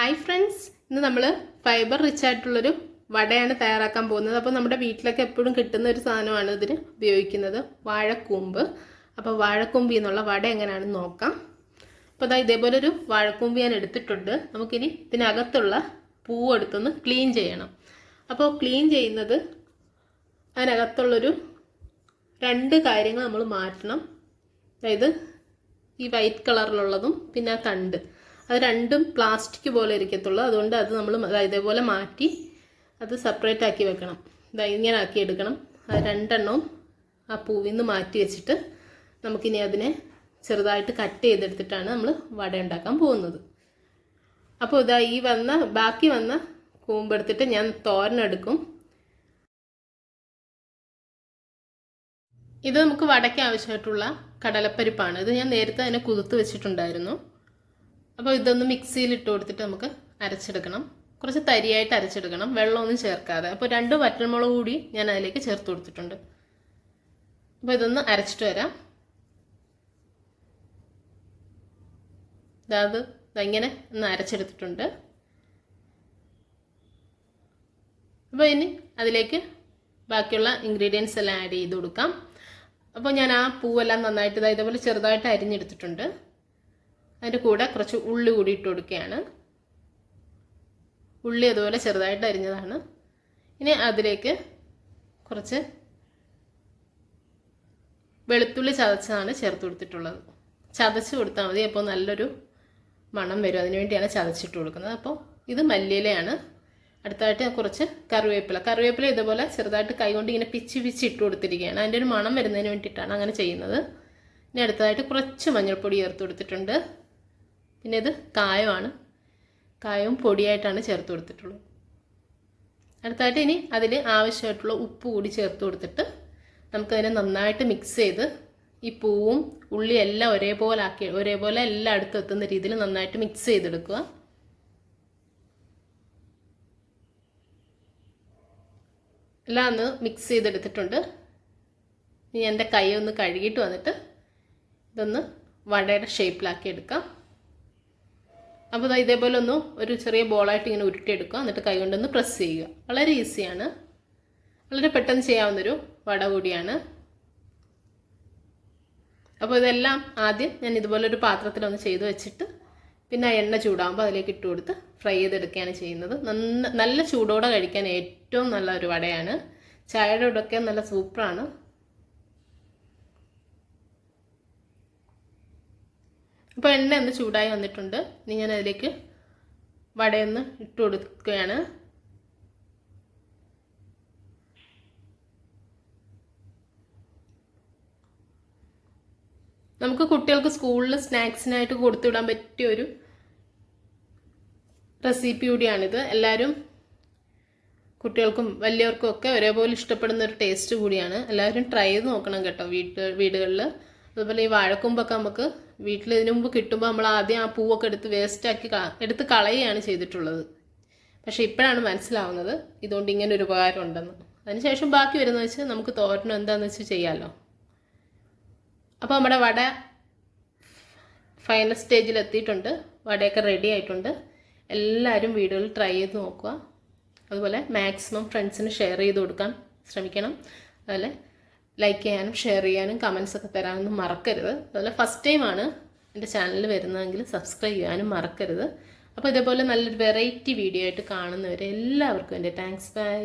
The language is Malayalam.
ഹായ് ഫ്രണ്ട്സ്, ഇന്ന് നമ്മൾ ഫൈബർ റിച്ച് ആയിട്ടുള്ളൊരു വടയാണ് തയ്യാറാക്കാൻ പോകുന്നത്. അപ്പോൾ നമ്മുടെ വീട്ടിലൊക്കെ എപ്പോഴും കിട്ടുന്ന ഒരു സാധനമാണ് ഇതിന് ഉപയോഗിക്കുന്നത്, വാഴക്കൂമ്പ്. അപ്പോൾ വാഴക്കൂമ്പി എന്നുള്ള വട എങ്ങനെയാണെന്ന് നോക്കാം. അപ്പോൾ അതാ ഇതേപോലെ ഒരു വാഴക്കൂമ്പ് ഞാൻ എടുത്തിട്ടുണ്ട്. നമുക്കിനി ഇതിനകത്തുള്ള പൂവ് എടുത്തൊന്ന് ക്ലീൻ ചെയ്യണം. അപ്പോൾ ക്ലീൻ ചെയ്യുന്നത് അതിനകത്തുള്ളൊരു 2 കാര്യങ്ങൾ നമ്മൾ മാറ്റണം. അതായത് ഈ വൈറ്റ് കളറിലുള്ളതും പിന്നെ ആ തണ്ട്, അത് രണ്ടും പ്ലാസ്റ്റിക് പോലെ ഇരിക്കത്തുള്ളൂ. അതുകൊണ്ട് അത് നമ്മൾ ഇതേപോലെ മാറ്റി അത് സെപ്പറേറ്റ് ആക്കി വെക്കണം. ഇങ്ങനെ ആക്കി എടുക്കണം. അത് 2 എണ്ണവും ആ പൂവിൽ നിന്ന് മാറ്റി വെച്ചിട്ട് നമുക്കിനി അതിനെ ചെറുതായിട്ട് കട്ട് ചെയ്തെടുത്തിട്ടാണ് നമ്മൾ വട ഉണ്ടാക്കാൻ പോകുന്നത്. അപ്പോൾ ഈ ബാക്കി വന്ന കൂമ്പെടുത്തിട്ട് ഞാൻ തോരനെടുക്കും. ഇത് നമുക്ക് വടയ്ക്ക് ആവശ്യമായിട്ടുള്ള കടലപ്പരിപ്പാണ്. ഇത് ഞാൻ നേരത്തെ അതിനെ കുതിർത്ത് വെച്ചിട്ടുണ്ടായിരുന്നു. അപ്പോൾ ഇതൊന്ന് മിക്സിയിൽ ഇട്ട് കൊടുത്തിട്ട് നമുക്ക് അരച്ചെടുക്കണം. കുറച്ച് തരിയായിട്ട് അരച്ചെടുക്കണം, വെള്ളമൊന്നും ചേർക്കാതെ. അപ്പോൾ 2 വറ്റൽമുളക് കൂടി ഞാൻ അതിലേക്ക് ചേർത്ത് കൊടുത്തിട്ടുണ്ട്. അപ്പോൾ ഇതൊന്ന് അരച്ചിട്ട് വരാം. ഇങ്ങനെ ഒന്ന് അരച്ചെടുത്തിട്ടുണ്ട്. അപ്പോൾ ഇനി അതിലേക്ക് ബാക്കിയുള്ള ഇൻഗ്രീഡിയൻസ് എല്ലാം ആഡ് ചെയ്ത് കൊടുക്കാം. അപ്പോൾ ഞാൻ ആ പൂവെല്ലാം നന്നായിട്ട് ഇതേപോലെ ചെറുതായിട്ട് അരിഞ്ഞെടുത്തിട്ടുണ്ട്. അതിൻ്റെ കൂടെ കുറച്ച് ഉള്ളി കൂടി ഇട്ട് കൊടുക്കുകയാണ്. ഉള്ളി അതുപോലെ ചെറുതായിട്ട് അരിഞ്ഞതാണ്. ഇനി അതിലേക്ക് കുറച്ച് വെളുത്തുള്ളി ചതച്ചതാണ് ചേർത്ത് കൊടുത്തിട്ടുള്ളത്. ചതച്ച് കൊടുത്താൽ മതി, അപ്പോൾ നല്ലൊരു മണം വരും. അതിനുവേണ്ടിയാണ് ചതച്ചിട്ട് കൊടുക്കുന്നത്. അപ്പോൾ ഇത് മല്ലിയിലയാണ്. അടുത്തായിട്ട് കുറച്ച് കറിവേപ്പില ഇതുപോലെ ചെറുതായിട്ട് കൈകൊണ്ട് ഇങ്ങനെ പിച്ചി ഇട്ട് കൊടുത്തിരിക്കുകയാണ്. അതിൻ്റെ ഒരു മണം വരുന്നതിന് വേണ്ടിയിട്ടാണ് അങ്ങനെ ചെയ്യുന്നത്. ഇനി അടുത്തതായിട്ട് കുറച്ച് മഞ്ഞൾപ്പൊടി ചേർത്ത് കൊടുത്തിട്ടുണ്ട്. പിന്നെ ഇത് കായവും പൊടിയായിട്ടാണ് ചേർത്ത് കൊടുത്തിട്ടുള്ളത്. അടുത്തായിട്ട് ഇനി അതിൽ ആവശ്യമായിട്ടുള്ള ഉപ്പ് കൂടി ചേർത്ത് കൊടുത്തിട്ട് നമുക്കതിനെ നന്നായിട്ട് മിക്സ് ചെയ്ത് ഈ പൂവും ഉള്ളിയും എല്ലാം ഒരേപോലെ എല്ലാം അടുത്തെത്തുന്ന രീതിയിൽ നന്നായിട്ട് മിക്സ് ചെയ്തെടുക്കുക. എല്ലാം ഒന്ന് മിക്സ് ചെയ്തെടുത്തിട്ടുണ്ട്. ഇനി എൻ്റെ കൈ ഒന്ന് കഴുകിയിട്ട് വന്നിട്ട് ഇതൊന്ന് വടയുടെ ഷേപ്പിലാക്കി എടുക്കാം. അപ്പോൾ ഇതേപോലെ ഒരു ചെറിയ ബോളായിട്ട് ഇങ്ങനെ ഉരുട്ടിയെടുക്കുക. എന്നിട്ട് കൈ കൊണ്ടൊന്ന് പ്രസ് ചെയ്യുക. വളരെ ഈസിയാണ്, വളരെ പെട്ടെന്ന് ചെയ്യാവുന്നൊരു വട കൂടിയാണ്. അപ്പോൾ ഇതെല്ലാം ആദ്യം ഞാൻ ഇതുപോലൊരു പാത്രത്തിലൊന്ന് ചെയ്ത് വെച്ചിട്ട് പിന്നെ എണ്ണ ചൂടാകുമ്പോൾ അതിലേക്ക് ഇട്ട് കൊടുത്ത് ഫ്രൈ ചെയ്തെടുക്കുകയാണ് ചെയ്യുന്നത്. നല്ല ചൂടോടെ കഴിക്കാൻ ഏറ്റവും നല്ല ഒരു വടയാണ്. ചായയുടെ കൂടെയൊക്കെ നല്ല സൂപ്പറാണ്. അപ്പോൾ എണ്ണ ഒന്ന് ചൂടായി വന്നിട്ടുണ്ട്. ഇനി ഞാൻ അതിലേക്ക് വടയൊന്ന് ഇട്ട് കൊടുക്കുകയാണ്. നമുക്ക് കുട്ടികൾക്ക് സ്കൂളിൽ സ്നാക്സിനായിട്ട് കൊടുത്തുവിടാൻ പറ്റിയ ഒരു റെസിപ്പി കൂടിയാണിത്. എല്ലാവരും കുട്ടികൾക്കും വലിയവർക്കും ഒക്കെ ഒരേപോലെ ഇഷ്ടപ്പെടുന്ന ഒരു ടേസ്റ്റ് കൂടിയാണ്. എല്ലാവരും ട്രൈ ചെയ്ത് നോക്കണം കേട്ടോ വീടുകളിൽ. അതുപോലെ ഈ വാഴക്കൂമ്പൊക്കെ നമുക്ക് വീട്ടിൽ ഇതിനു മുമ്പ് കിട്ടുമ്പോൾ നമ്മൾ ആദ്യം ആ പൂവൊക്കെ എടുത്ത് കളയുകയാണ് ചെയ്തിട്ടുള്ളത്. പക്ഷേ ഇപ്പോഴാണ് മനസ്സിലാവുന്നത് ഇതുകൊണ്ട് ഇങ്ങനെ ഒരു ഉപകാരം ഉണ്ടെന്ന്. അതിനുശേഷം ബാക്കി വരുന്നത് വെച്ച് നമുക്ക് തോരനും എന്താണെന്ന് വെച്ച് ചെയ്യാമല്ലോ. അപ്പോൾ നമ്മുടെ വട ഫൈനൽ സ്റ്റേജിൽ എത്തിയിട്ടുണ്ട്. വടയൊക്കെ റെഡി ആയിട്ടുണ്ട്. എല്ലാവരും വീടുകളിൽ ട്രൈ ചെയ്ത് നോക്കുക. അതുപോലെ മാക്സിമം ഫ്രണ്ട്സിന് ഷെയർ ചെയ്ത് കൊടുക്കാൻ ശ്രമിക്കണം. അതുപോലെ ലൈക്ക് ചെയ്യാനും ഷെയർ ചെയ്യാനും കമൻസ് ഒക്കെ തരാനൊന്നും മറക്കരുത്. അതുപോലെ ഫസ്റ്റ് ടൈമാണ് എൻ്റെ ചാനലിൽ വരുന്നതെങ്കിൽ സബ്സ്ക്രൈബ് ചെയ്യാനും മറക്കരുത്. അപ്പോൾ ഇതേപോലെ നല്ലൊരു വെറൈറ്റി വീഡിയോ ആയിട്ട് കാണുന്നവരെ എല്ലാവർക്കും എൻ്റെ താങ്ക്സ്. ബൈ.